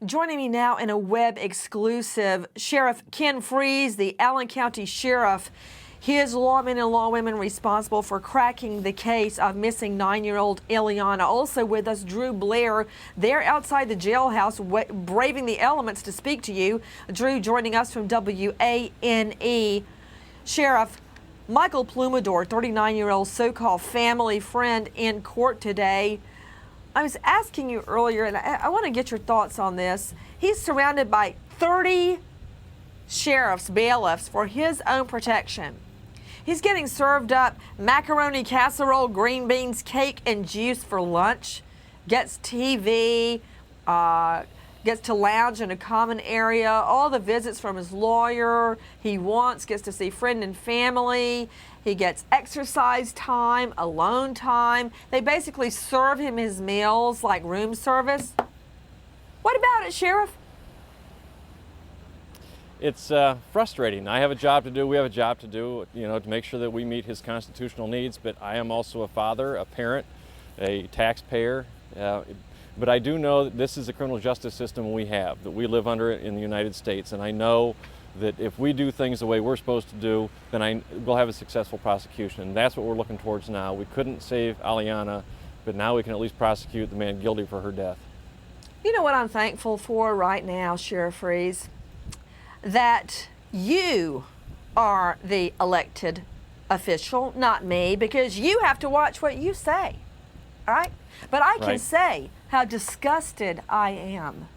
Joining me now in a web exclusive, Sheriff Ken Freeze, the Allen County Sheriff. He is lawmen and lawwomen responsible for cracking the case of missing 9-year-old Aliahna. Also with us, Drew Blair. They're outside the jailhouse braving the elements to speak to you. Drew joining us from WANE. Sheriff, Michael Plumador, 39-year-old so-called family friend, in court today. I was asking you earlier, and I want to get your thoughts on this. He's surrounded by 30 sheriffs, bailiffs, for his own protection. He's getting served up macaroni casserole, green beans, cake, and juice for lunch. Gets TV, gets to lounge in a common area, all the visits from his lawyer he wants, gets to see friend and family. He gets exercise time, alone time. They basically serve him his meals like room service. What about it, Sheriff? It's frustrating. I have a job to do, we have a job to do, to make sure that we meet his constitutional needs, but I am also a father, a parent, a taxpayer. But I do know that this is a criminal justice system we have, that we live under it in the United States, and I know that if we do things the way we're supposed to do, then we'll have a successful prosecution. And that's what we're looking towards now. We couldn't save Aliahna, but now we can at least prosecute the man guilty for her death. You know what I'm thankful for right now, Sheriff Freeze? That you are the elected official, not me, because you have to watch what you say, all right? But I can say how disgusted I am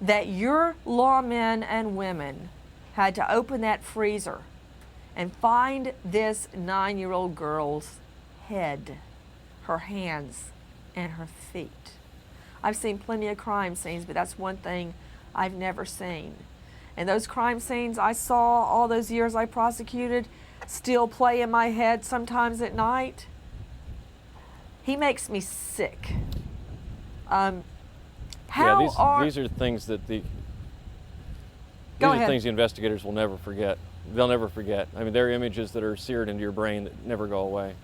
that your lawmen and women had to open that freezer and find this 9-year-old girl's head, her hands, and her feet. I've seen plenty of crime scenes, but that's one thing I've never seen. And those crime scenes I saw all those years I prosecuted still play in my head sometimes at night. He makes me sick. These are things that the investigators will never forget. They'll never forget. I mean, they're images that are seared into your brain that never go away.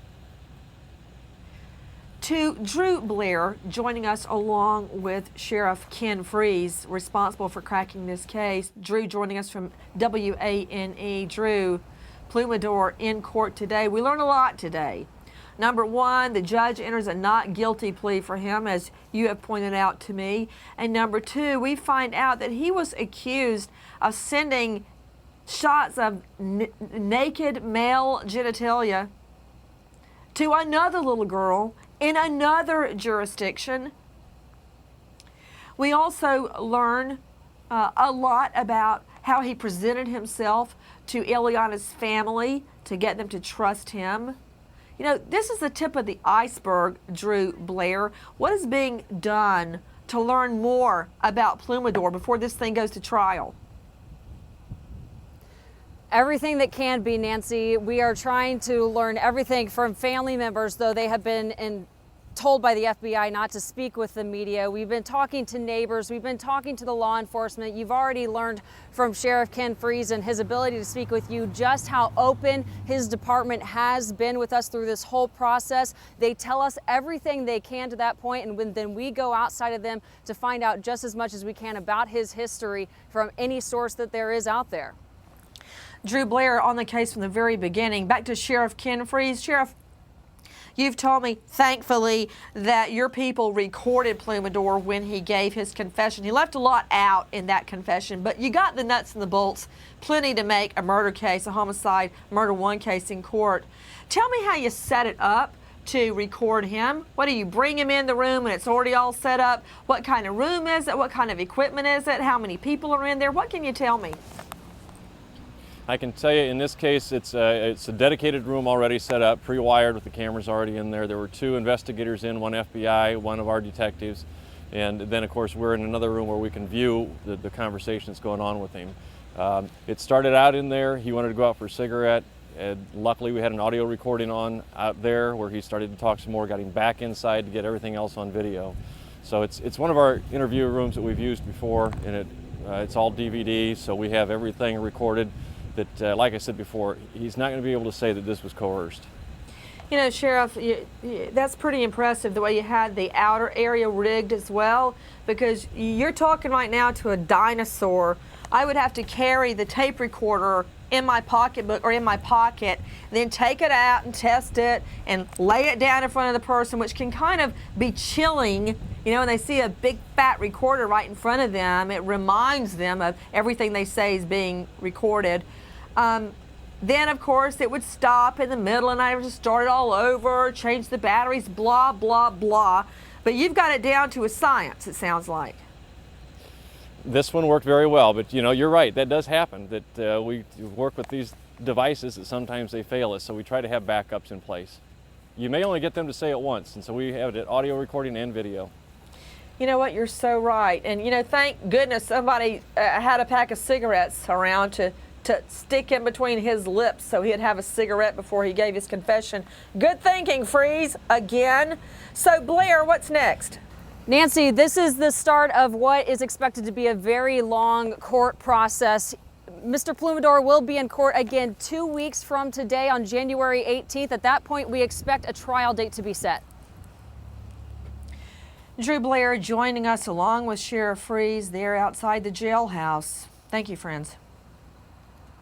To Drew Blair, joining us along with Sheriff Ken Freeze, responsible for cracking this case. Drew joining us from WANE. Drew, Plumador in court today. We learned a lot today. Number one, the judge enters a not guilty plea for him, as you have pointed out to me. And number two, we find out that he was accused of sending shots of naked male genitalia to another little girl in another jurisdiction. We also learn a lot about how he presented himself to Aliahna's family to get them to trust him. You know, this is the tip of the iceberg, Drew Blair. What is being done to learn more about Plumador before this thing goes to trial? Everything that can be, Nancy. We are trying to learn everything from family members, though they have been told by the FBI not to speak with the media. We've been talking to neighbors. We've been talking to the law enforcement. You've already learned from Sheriff Ken Freeze and his ability to speak with you just how open his department has been with us through this whole process. They tell us everything they can to that point, and then we go outside of them to find out just as much as we can about his history from any source that there is out there. Drew Blair on the case from the very beginning. Back to Sheriff Ken Freeze. Sheriff, you've told me, thankfully, that your people recorded Plumador when he gave his confession. He left a lot out in that confession, but you got the nuts and the bolts, plenty to make a murder case, a homicide, murder one case in court. Tell me how you set it up to record him. What do you bring him in the room and it's already all set up? What kind of room is it? What kind of equipment is it? How many people are in there? What can you tell me? I can tell you in this case, it's a dedicated room already set up, pre-wired with the cameras already in there. There were 2 investigators in, 1 FBI, 1 of our detectives. And then of course we're in another room where we can view the conversations going on with him. It started out in there. He wanted to go out for a cigarette. And luckily we had an audio recording on out there where he started to talk some more, got him back inside to get everything else on video. So it's one of our interview rooms that we've used before, and it's all DVD, so we have everything recorded. That, like I said before, he's not going to be able to say that this was coerced. You know, Sheriff, that's pretty impressive the way you had the outer area rigged as well, because you're talking right now to a dinosaur. I would have to carry the tape recorder in my pocketbook or in my pocket, then take it out and test it and lay it down in front of the person, which can kind of be chilling. You know, when they see a big fat recorder right in front of them, it reminds them of everything they say is being recorded. Then, of course, it would stop in the middle and I would just start it all over, change the batteries, blah, blah, blah. But you've got it down to a science, it sounds like. This one worked very well, but you know, you're right, that does happen, that we work with these devices that sometimes they fail us, so we try to have backups in place. You may only get them to say it once, and so we have it audio recording and video. You know what, you're so right. And you know, thank goodness somebody had a pack of cigarettes around to stick in between his lips so he'd have a cigarette before he gave his confession. Good thinking, Freeze, again. So Blair, what's next? Nancy, this is the start of what is expected to be a very long court process. Mr. Plumidor will be in court again 2 weeks from today on January 18th. At that point, we expect a trial date to be set. Drew Blair joining us along with Sheriff Freeze there outside the jailhouse. Thank you, friends.